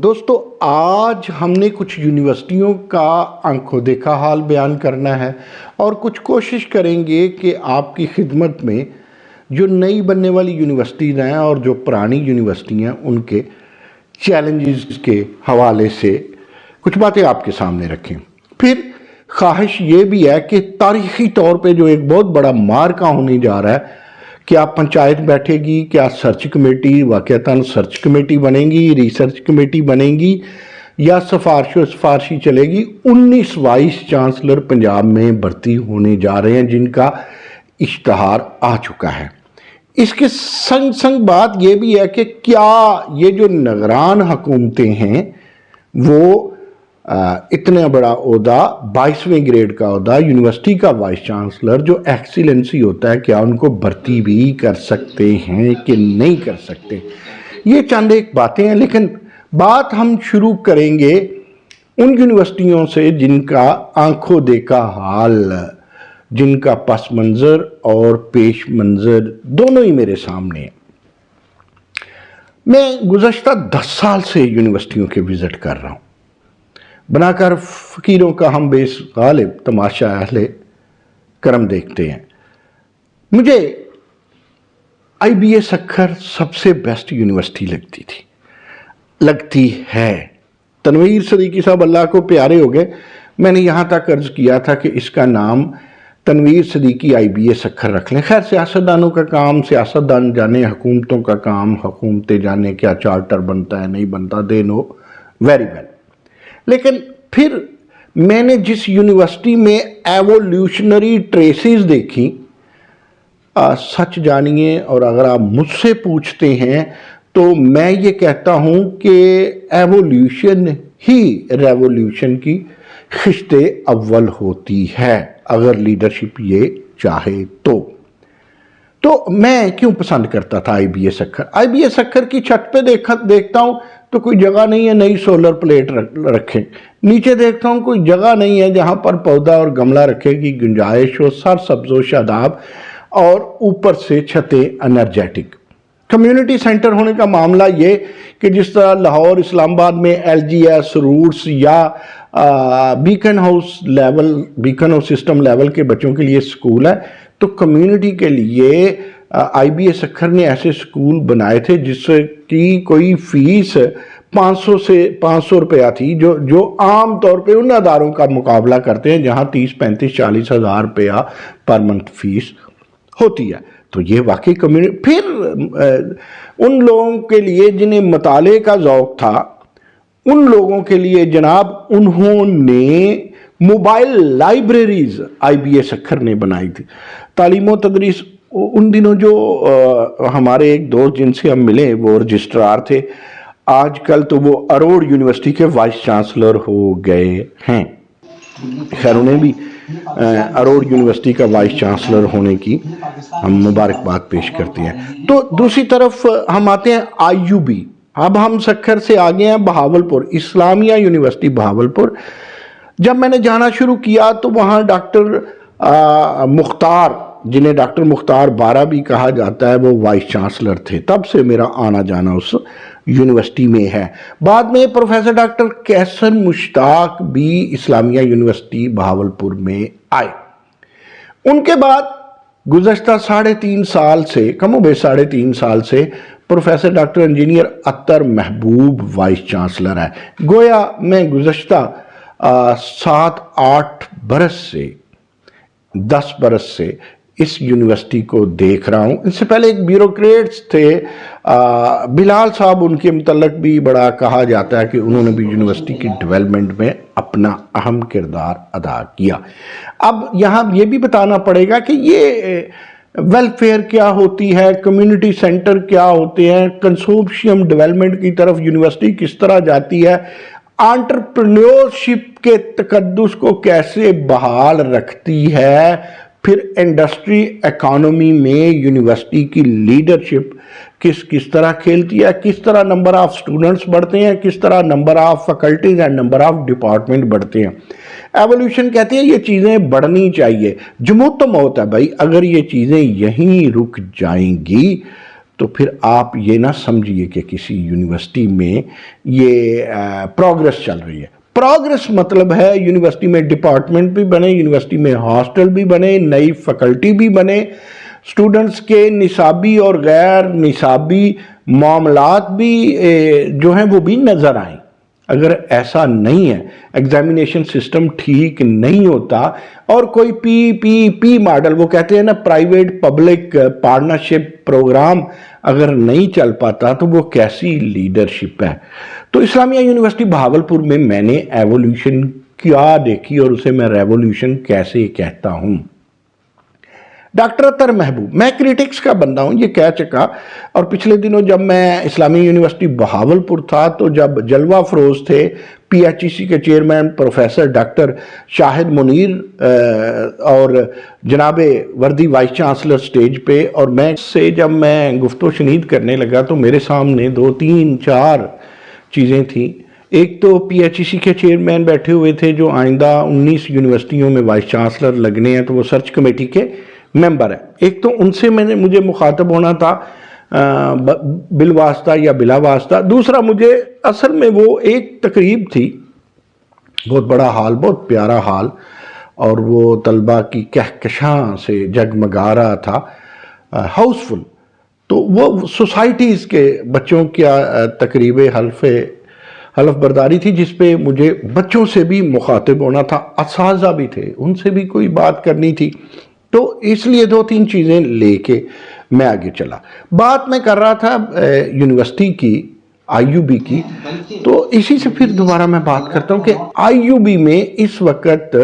دوستو آج ہم نے کچھ یونیورسٹیوں کا آنکھوں دیکھا حال بیان کرنا ہے اور کچھ کوشش کریں گے کہ آپ کی خدمت میں جو نئی بننے والی یونیورسٹیز ہیں اور جو پرانی یونیورسٹی ہیں ان کے چیلنجز کے حوالے سے کچھ باتیں آپ کے سامنے رکھیں۔ پھر خواہش یہ بھی ہے کہ تاریخی طور پہ جو ایک بہت بڑا مارکہ ہونے جا رہا ہے، کیا پنچایت بیٹھے گی، کیا سرچ کمیٹی واقعتاً سرچ کمیٹی بنے گی، ریسرچ کمیٹی بنے گی یا سفارشی چلے گی۔ 19 وائس چانسلر پنجاب میں بھرتی ہونے جا رہے ہیں جن کا اشتہار آ چکا ہے۔ اس کے سنگ بات یہ بھی ہے کہ کیا یہ جو نگران حکومتیں ہیں وہ اتنا بڑا عہدہ 22ویں گریڈ کا عہدہ یونیورسٹی کا وائس چانسلر جو ایکسیلنسی ہوتا ہے، کیا ان کو بھرتی بھی کر سکتے ہیں کہ نہیں کر سکتے۔ یہ چند ایک باتیں ہیں، لیکن بات ہم شروع کریں گے ان یونیورسٹیوں سے جن کا آنکھوں دیکھا حال، جن کا پس منظر اور پیش منظر دونوں ہی میرے سامنے ہیں۔ میں گزشتہ 10 سال سے یونیورسٹیوں کے وزٹ کر رہا ہوں، بنا کر فقیروں کا ہم بیس غالب تماشا اہل کرم دیکھتے ہیں۔ مجھے آئی بی اے سکھر سب سے بیسٹ یونیورسٹی لگتی ہے۔ تنویر صدیقی صاحب اللہ کو پیارے ہو گئے، میں نے یہاں تک عرض کیا تھا کہ اس کا نام تنویر صدیقی آئی بی اے سکھر رکھ لیں۔ خیر سیاستدانوں کا کام، سیاستدان جانے، حکومتوں کا کام حکومتیں جانے کیا چارٹر بنتا ہے نہیں بنتا، دے نو ویری ویل۔ لیکن پھر میں نے جس یونیورسٹی میں ایولیوشنری ٹریسز دیکھی، سچ جانیے اور اگر آپ مجھ سے پوچھتے ہیں تو میں یہ کہتا ہوں کہ ایولیوشن ہی ریولیوشن کی خشت اول ہوتی ہے اگر لیڈرشپ یہ چاہے تو میں کیوں پسند کرتا تھا I B A Sukkur. I B A Sukkur کی چھت پہ دیکھتا ہوں تو کوئی جگہ نہیں ہے نئی سولر پلیٹ رکھیں، نیچے دیکھتا ہوں کوئی جگہ نہیں ہے جہاں پر پودا اور گملہ رکھے کی گنجائش ہو، سر سبز و شاداب اور اوپر سے چھتیں انرجیٹک۔ کمیونٹی سینٹر ہونے کا معاملہ یہ کہ جس طرح لاہور اسلام آباد میں ایل جی ایس روٹس یا بیکن ہاؤس سسٹم لیول کے بچوں کے لیے سکول ہے، تو کمیونٹی کے لیے آئی بی اے سکھر نے ایسے سکول بنائے تھے جس کی کوئی فیس 500 روپیہ تھی، جو عام طور پہ ان اداروں کا مقابلہ کرتے ہیں جہاں 30 35 40 ہزار روپیہ پر منتھ فیس ہوتی ہے۔ تو یہ واقعی کمیونٹی۔ پھر ان لوگوں کے لیے جنہیں مطالعے کا ذوق تھا، ان لوگوں کے لیے جناب انہوں نے mobile libraries I B A Sukkur نے بنائی تھی۔ تعلیم و تدریس ان دنوں جو ہمارے ایک دوست جن سے ہم ملے وہ رجسٹرار تھے، آج کل تو وہ اروڑ یونیورسٹی کے وائس چانسلر ہو گئے ہیں۔ خیر انہیں بھی اروڑ یونیورسٹی کا وائس چانسلر ہونے کی ہم مبارکباد پیش کرتے ہیں۔ تو دوسری طرف ہم آتے ہیں آئی یو بی۔ اب ہم سکھر سے آگے ہیں بہاولپور، اسلامیہ یونیورسٹی بہاولپور۔ جب میں نے جانا شروع کیا تو وہاں ڈاکٹر مختار، جنہیں ڈاکٹر مختار بارہ بھی کہا جاتا ہے، وہ وائس چانسلر تھے۔ تب سے میرا آنا جانا اس یونیورسٹی میں ہے۔ بعد میں پروفیسر ڈاکٹر کیسن مشتاق بھی اسلامیہ یونیورسٹی بہاولپور میں آئے۔ ان کے بعد گزشتہ 3.5 سال سے، کم و بیش 3.5 سال سے پروفیسر ڈاکٹر انجینئر اطہر محبوب وائس چانسلر ہے۔ گویا میں گزشتہ 7-8 برس سے 10 برس سے اس یونیورسٹی کو دیکھ رہا ہوں۔ اس سے پہلے ایک بیوروکریٹس تھے بلال صاحب، ان کے متعلق بھی بڑا کہا جاتا ہے کہ انہوں نے بھی یونیورسٹی کی ڈیولپمنٹ میں اپنا اہم کردار ادا کیا۔ اب یہاں یہ بھی بتانا پڑے گا کہ یہ ویلفیئر کیا ہوتی ہے، کمیونٹی سینٹر کیا ہوتے ہیں، کنسورشیم ڈیولپمنٹ کی طرف یونیورسٹی کس طرح جاتی ہے، انٹرپرینیورشپ کے تقدس کو کیسے بحال رکھتی ہے، پھر انڈسٹری اکانومی میں یونیورسٹی کی لیڈرشپ کس طرح کھیلتی ہے، کس طرح نمبر آف سٹوڈنٹس بڑھتے ہیں، کس طرح number of faculties and number of department بڑھتے ہیں۔ ایولیوشن کہتے ہیں یہ چیزیں بڑھنی چاہیے، جمود تو موت ہے بھائی، اگر یہ چیزیں یہیں رک جائیں گی تو پھر آپ یہ نہ سمجھیے کہ کسی یونیورسٹی میں یہ پروگرس چل رہی ہے. پروگرس مطلب ہے یونیورسٹی میں ڈپارٹمنٹ بھی بنے, یونیورسٹی میں ہاسٹل بھی بنے, نئی فیکلٹی بھی بنے, اسٹوڈنٹس کے نصابی اور غیر نصابی معاملات بھی جو ہیں وہ بھی نظر آئیں. اگر ایسا نہیں ہے, ایگزامینیشن سسٹم ٹھیک نہیں ہوتا, اور کوئی پی ماڈل, وہ کہتے ہیں نا پرائیویٹ پبلک پارٹنرشپ پروگرام اگر نہیں چل پاتا تو وہ کیسی لیڈرشپ ہے. تو اسلامیہ یونیورسٹی بہاولپور میں نے ایولیوشن کیا دیکھی, اور اسے میں ریولیوشن کیسے کہتا ہوں. ڈاکٹر اطہر محبوب, میں کریٹکس کا بندہ ہوں, یہ کہہ چکا. اور پچھلے دنوں جب میں اسلامی یونیورسٹی بہاولپور تھا تو جب جلوہ فروز تھے پی ایچ ای سی کے چیئرمین پروفیسر ڈاکٹر شاہد منیر اور جناب وردی وائس چانسلر سٹیج پہ, اور میں سے جب میں گفت و شنید کرنے لگا تو میرے سامنے 2 3 4 چیزیں تھیں. ایک تو پی ایچ ای سی کے چیئرمین بیٹھے ہوئے تھے جو آئندہ 19 یونیورسٹیوں میں وائس چانسلر لگنے ہیں, تو وہ سرچ کمیٹی کے ممبر ہے. ایک تو ان سے مجھے مخاطب ہونا تھا بالواسطہ یا بلا واسطہ. دوسرا مجھے اصل میں وہ ایک تقریب تھی, بہت بڑا ہال, بہت پیارا ہال, اور وہ طلبہ کی کہکشاں سے جگمگا رہا تھا, ہاؤس فل. تو وہ سوسائٹیز کے بچوں کیا تقریب حلف برداری تھی جس پہ مجھے بچوں سے بھی مخاطب ہونا تھا, اساتذہ بھی تھے, ان سے بھی کوئی بات کرنی تھی. تو اس لیے 2 3 چیزیں لے کے میں آگے چلا. بات میں کر رہا تھا یونیورسٹی کی, آئی یو بی کی. تو اسی سے پھر دوبارہ میں بات کرتا ہوں کہ آئی یو بی میں اس وقت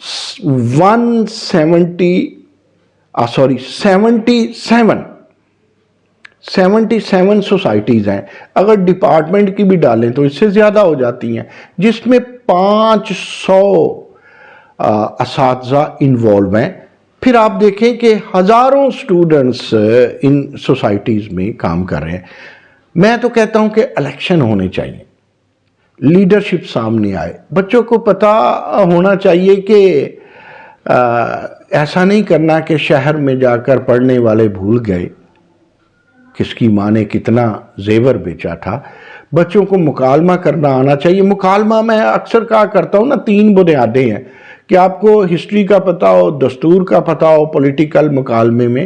77 سوسائٹیز ہیں. اگر ڈپارٹمنٹ کی بھی ڈالیں تو اس سے زیادہ ہو جاتی ہیں, جس میں 500 اساتذہ انوالو ہیں. پھر آپ دیکھیں کہ ہزاروں سٹوڈنٹس ان سوسائٹیز میں کام کر رہے ہیں. میں تو کہتا ہوں کہ الیکشن ہونے چاہیے, لیڈرشپ سامنے آئے. بچوں کو پتہ ہونا چاہیے کہ ایسا نہیں کرنا کہ شہر میں جا کر پڑھنے والے بھول گئے کس کی ماں نے کتنا زیور بیچا تھا. بچوں کو مکالمہ کرنا آنا چاہیے. مکالمہ میں اکثر کہا کرتا ہوں نا, 3 بنیادیں ہیں کہ آپ کو ہسٹری کا پتہ ہو, دستور کا پتہ ہو. پولیٹیکل مکالمے میں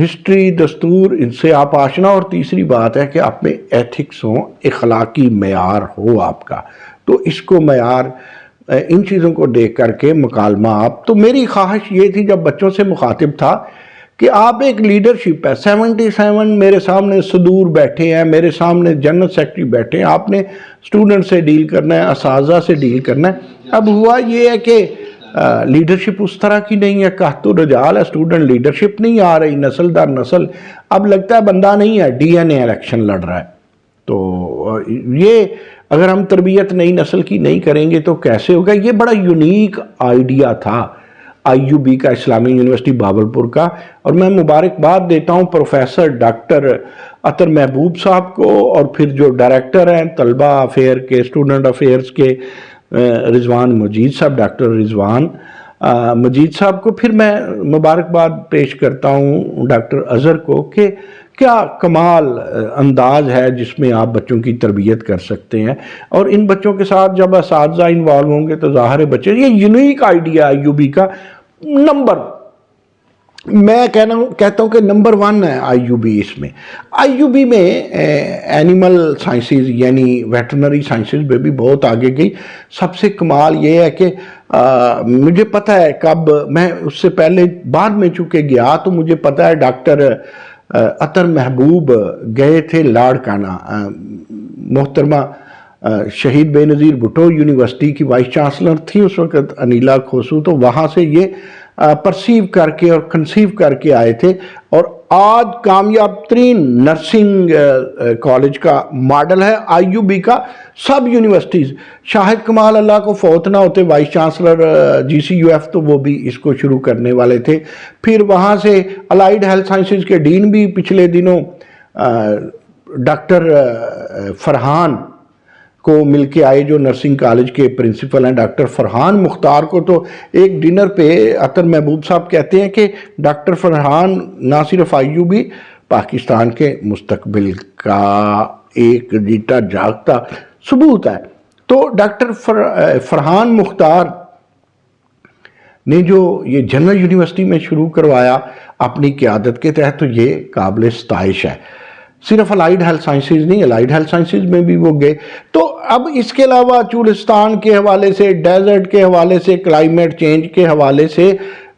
ہسٹری, دستور, ان سے آپ آشنا. اور تیسری بات ہے کہ آپ میں ایتھکس ہوں, اخلاقی معیار ہو آپ کا. تو اس کو معیار, ان چیزوں کو دیکھ کر کے مکالمہ آپ. تو میری خواہش یہ تھی جب بچوں سے مخاطب تھا کہ آپ ایک لیڈرشپ ہے. 77 میرے سامنے صدور بیٹھے ہیں, میرے سامنے جنرل سیکرٹری بیٹھے ہیں. آپ نے اسٹوڈنٹ سے ڈیل کرنا ہے, اساتذہ سے ڈیل کرنا ہے. اب ہوا یہ ہے کہ لیڈرشپ اس طرح کی نہیں ہے, قحط الرجال ہے, اسٹوڈنٹ لیڈرشپ نہیں آ رہی, نسل در نسل. اب لگتا ہے بندہ نہیں ہے, ڈی این اے الیکشن لڑ رہا ہے. تو یہ اگر ہم تربیت نئی نسل کی نہیں کریں گے تو کیسے ہوگا. یہ بڑا یونیک آئیڈیا تھا آئی یو بی کا, اسلامی یونیورسٹی بہاولپور کا. اور میں مبارکباد دیتا ہوں پروفیسر ڈاکٹر اطہر محبوب صاحب کو, اور پھر جو ڈائریکٹر ہیں طلبہ افیئر کے, اسٹوڈنٹ افیئرز کے, رضوان مجید صاحب, ڈاکٹر رضوان مجید صاحب کو. پھر میں مبارکباد پیش کرتا ہوں ڈاکٹر اظہر کو کہ کیا کمال انداز ہے جس میں آپ بچوں کی تربیت کر سکتے ہیں. اور ان بچوں کے ساتھ جب اساتذہ انوالو ہوں گے تو ظاہر ہے بچے, یہ unique idea I U B کا نمبر, میں کہتا ہوں کہ نمبر 1 ہے آئی یو بی. اس میں آئی یو بی میں اینیمل سائنسز یعنی ویٹرنری سائنسز میں بھی بہت آگے گئی. سب سے کمال یہ ہے کہ مجھے پتہ ہے کب, میں اس سے پہلے بعد میں چونکہ گیا تو مجھے پتہ ہے ڈاکٹر اطہر محبوب گئے تھے لاڑکانہ. محترمہ شہید بے نظیر بھٹو یونیورسٹی کی وائس چانسلر تھی اس وقت انیلا کھوسو, تو وہاں سے یہ پرسیو کر کے اور کنسیو کر کے آئے تھے. اور آج کامیاب ترین نرسنگ کالج کا ماڈل ہے آئی یو بی کا. سب یونیورسٹیز, شاہد کمال اللہ کو فوت نہ ہوتے vice chancellor G C U F, تو وہ بھی اس کو شروع کرنے والے تھے. پھر وہاں سے الائیڈ ہیلتھ سائنسز کے ڈین بھی پچھلے دنوں ڈاکٹر فرحان کو مل کے آئے, جو نرسنگ کالج کے پرنسپل ہیں. ڈاکٹر فرحان مختار کو تو ایک ڈنر پہ اطہر محبوب صاحب کہتے ہیں کہ ڈاکٹر فرحان نہ صرف آئی یو بی پاکستان کے مستقبل کا ایک جیتا جاگتا ثبوت ہے۔ تو ڈاکٹر فرحان مختار نے جو یہ جنرل یونیورسٹی میں شروع کروایا اپنی قیادت کے تحت، تو یہ قابل ستائش ہے۔ صرف الائیڈ ہیلتھ سائنسز نہیں، الائیڈ ہیلتھ سائنسز میں بھی وہ گئے۔ تو اب اس کے علاوہ چولستان کے حوالے سے، ڈیزرٹ کے حوالے سے، کلائمیٹ چینج کے حوالے سے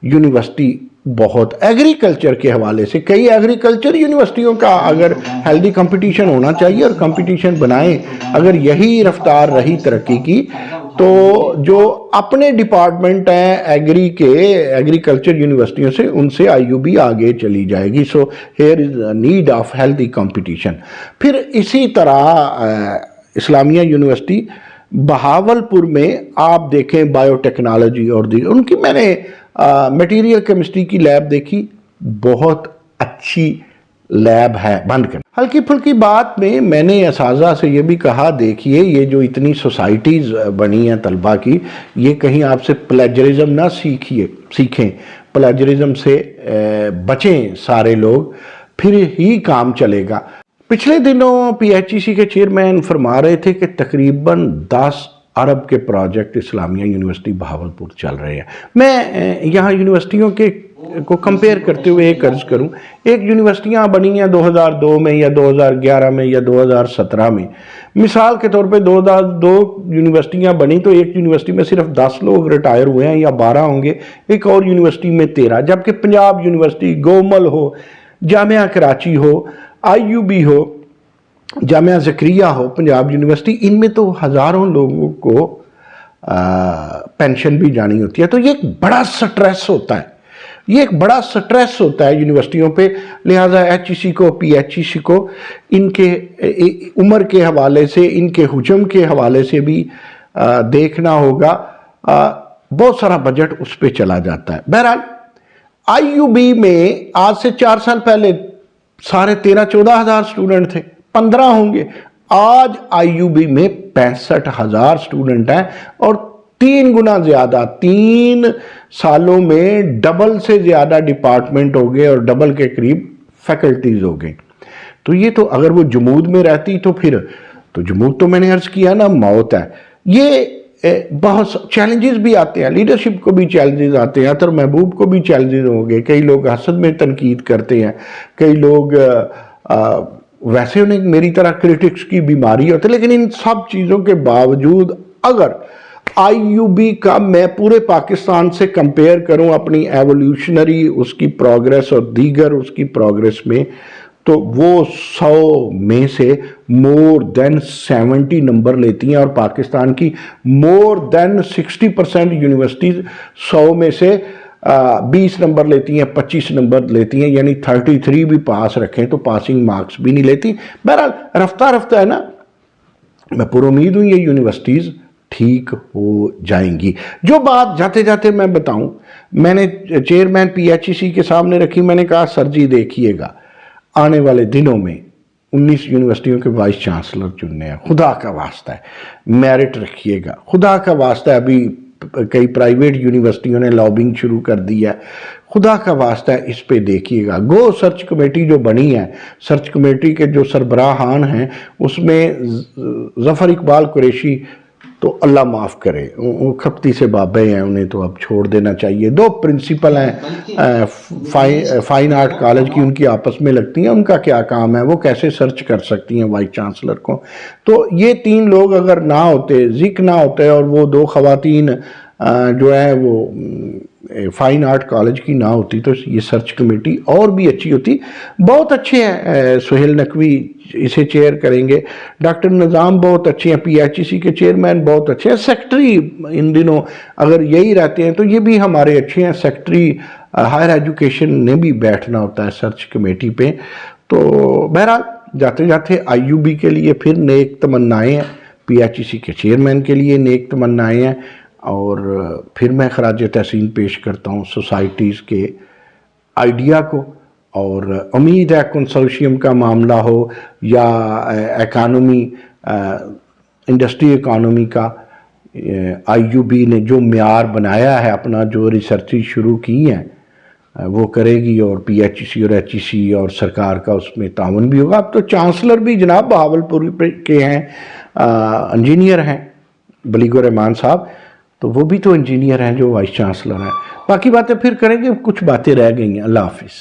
یونیورسٹی بہت، ایگریکلچر کے حوالے سے کئی ایگریکلچر یونیورسٹیوں کا اگر ہیلدی کمپٹیشن ہونا چاہیے اور کمپٹیشن بنائیں، اگر یہی رفتار رہی ترقی کی تو جو اپنے ڈپارٹمنٹ ہیں ایگریکلچر یونیورسٹیوں سے، ان سے آئی یو بی آگے چلی جائے گی۔ So here is a need of healthy competition. پھر اسی طرح اسلامیہ یونیورسٹی بہاولپور میں آپ دیکھیں بایو ٹیکنالوجی اور ان کی میں نے میٹیریل کیمسٹری کی لیب دیکھی، بہت اچھی لیب ہے بند کر۔ ہلکی پھلکی بات میں نے اساتذہ سے یہ بھی کہا، دیکھیے یہ جو اتنی سوسائٹیز بنی ہیں طلبہ کی، یہ کہیں آپ سے پلیجرزم نہ سیکھیں، پلیجرزم سے بچیں سارے لوگ، پھر ہی کام چلے گا۔ پچھلے دنوں پی ایچ ای سی کے چیئرمین فرما رہے تھے کہ تقریباً 10 ارب کے پروجیکٹ اسلامیہ یونیورسٹی بہاولپور چل رہے ہیں۔ میں یہاں یونیورسٹیوں کو کمپیئر کرتے ہوئے ایک عرض کروں، ایک یونیورسٹیاں بنی ہیں 2002 میں یا 2011 میں یا 2017 میں۔ مثال کے طور پہ 2002 یونیورسٹیاں بنی تو ایک یونیورسٹی میں صرف 10 لوگ ریٹائر ہوئے ہیں یا 12 ہوں گے، ایک اور یونیورسٹی میں 13، جبکہ پنجاب یونیورسٹی، گومل ہو، جامعہ کراچی ہو، آئی یو بی ہو، جامعہ زکریہ ہو، پنجاب یونیورسٹی، ان میں تو ہزاروں لوگوں کو پینشن بھی جانی ہوتی ہے۔ تو یہ ایک بڑا سٹریس ہوتا ہے، یہ ایک بڑا سٹریس ہوتا ہے یونیورسٹیوں پہ، لہٰذا ایچ ای سی کو، پی ایچ ای سی کو ان کے عمر کے حوالے سے، ان کے حجم کے حوالے سے بھی دیکھنا ہوگا۔ بہت سارا بجٹ اس پہ چلا جاتا ہے۔ بہرحال آئی یو بی میں آج سے 4 سال پہلے سارے 13-14 ہزار سٹوڈنٹ تھے، 15 ہوں گے۔ آج آئی یو بی میں 65,000 سٹوڈنٹ ہیں اور 3 گنا زیادہ، 3 سالوں میں ڈبل سے زیادہ ڈپارٹمنٹ ہو گئے اور ڈبل کے قریب فیکلٹیز ہو گئے۔ تو یہ تو اگر وہ جمود میں رہتی تو پھر تو جمود تو میں نے عرض کیا نا موت ہے۔ یہ بہت چیلنجز بھی آتے ہیں، لیڈرشپ کو بھی چیلنجز آتے ہیں، عطر محبوب کو بھی چیلنجز ہوں گے، کئی لوگ حسد میں تنقید کرتے ہیں، کئی لوگ ویسے انہیں میری طرح کرٹکس کی بیماری ہوتی ہے، لیکن ان سب چیزوں کے باوجود اگر آئی یو بی کا میں پورے پاکستان سے کمپیئر کروں اپنی ایولیوشنری اس کی پروگریس اور دیگر اس کی پروگریس میں، تو وہ 100 میں سے مور دین 70 نمبر لیتی ہیں، اور پاکستان کی مور دین 60% یونیورسٹیز 100 میں سے 20 نمبر لیتی ہیں، 25 نمبر لیتی ہیں، یعنی 33 بھی پاس رکھیں تو پاسنگ مارکس بھی نہیں لیتی۔ بہرحال رفتہ رفتہ ہے نا، میں پر امید ہوں یہ یونیورسٹیز ٹھیک ہو جائیں گی۔ جو بات جاتے جاتے میں بتاؤں، میں نے چیئرمین پی ایچ ای سی کے سامنے رکھی، میں نے کہا سر جی دیکھیے گا آنے والے دنوں میں 19 یونیورسٹیوں کے وائس چانسلر چننے ہیں، خدا کا واسطہ ہے میرٹ رکھیے گا، خدا کا واسطہ ہے۔ ابھی کئی پرائیویٹ یونیورسٹیوں نے لابنگ شروع کر دی ہے، خدا کا واسطہ ہے اس پہ دیکھیے گا۔ گو سرچ کمیٹی جو بنی ہے، سرچ کمیٹی کے جو سربراہان ہیں اس میں ظفر اقبال قریشی تو اللہ معاف کرے، وہ کھپتی سے بابے ہیں، انہیں تو اب چھوڑ دینا چاہیے۔ 2 پرنسپل ہیں فائن آرٹ کالج کی، ان کی آپس میں لگتی ہیں، ان کا کیا کام ہے، وہ کیسے سرچ کر سکتی ہیں وائس چانسلر کو؟ تو یہ 3 لوگ اگر نہ ہوتے، ذکر نہ ہوتے، اور وہ 2 خواتین جو ہے وہ فائن آرٹ کالج کی نہ ہوتی، تو یہ سرچ کمیٹی اور بھی اچھی ہوتی۔ بہت اچھے ہیں، سہیل نقوی اسے چیئر کریں گے، ڈاکٹر نظام بہت اچھے ہیں، پی ایچ ای سی کے چیئرمین بہت اچھے ہیں، سیکٹری ان دنوں اگر یہی رہتے ہیں تو یہ بھی ہمارے اچھے ہیں، سیکٹری ہائر ایجوکیشن نے بھی بیٹھنا ہوتا ہے سرچ کمیٹی پہ۔ تو بہرحال جاتے جاتے آئی یو بی کے لیے پھر نیک تمنائیں ہیں، پی ایچ ای سی کے چیئرمین کے لیے نیک تمنائیں ہیں، اور پھر میں خراج تحسین پیش کرتا ہوں سوسائٹیز کے آئیڈیا کو، اور امید ہے کنسورشیم کا معاملہ ہو یا اکانومی، انڈسٹری اکانومی کا، آئی یو بی نے جو معیار بنایا ہے اپنا، جو ریسرچ شروع کی ہیں، وہ کرے گی، اور پی ایچ ای سی اور ایچ ای سی اور سرکار کا اس میں تعاون بھی ہوگا۔ اب تو چانسلر بھی جناب بہاولپور کے ہیں، انجینئر ہیں بلیغ الرحمان صاحب، تو وہ بھی تو انجینئر ہیں جو وائس چانسلر ہیں۔ باقی باتیں پھر کریں گے، کچھ باتیں رہ گئی ہیں۔ اللہ حافظ۔